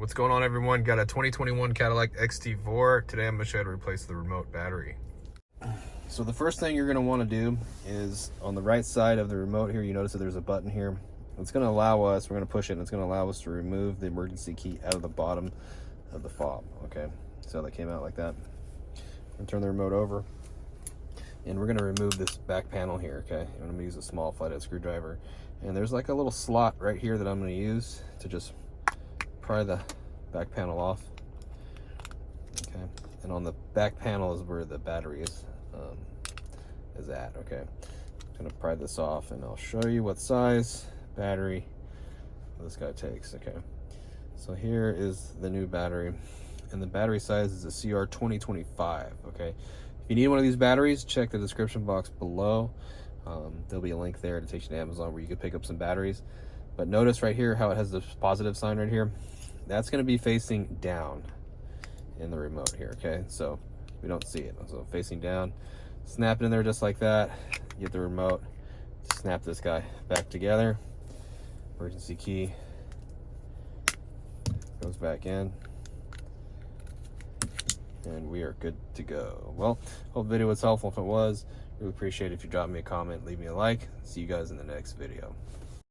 What's going on, everyone? Got a 2021 Cadillac XT4. Today I'm going to show you how to replace the remote battery. So the first thing you're going to want to do is on the right side of the remote here, you notice that there's a button here. It's going to allow us, we're going to push it, and it's going to allow us to remove the emergency key out of the bottom of the fob. Okay, so that came out like that. I'm going to turn the remote over, and we're going to remove this back panel here. Okay, I'm going to use a small flathead screwdriver, and there's like a little slot right here that I'm going to use to just pry the back panel off. Okay, and on the back panel is where the battery is at. Okay, I'm gonna pry this off, and I'll show you what size battery this guy takes. Okay, so here is the new battery, and the battery size is a CR 2025. Okay, if you need one of these batteries, check the description box below. There'll be a link there to take you to Amazon where you can pick up some batteries. But notice right here how it has the positive sign right here. That's going to be facing down in the remote here. Okay, so we don't see it, so facing down. Snap it in there just like that. Get the remote, snap this guy back together. Emergency key goes back in, and we are good to go. Well, hope the video was helpful. If it was, really appreciate it if you drop me a comment, leave me a like. See you guys in the next video.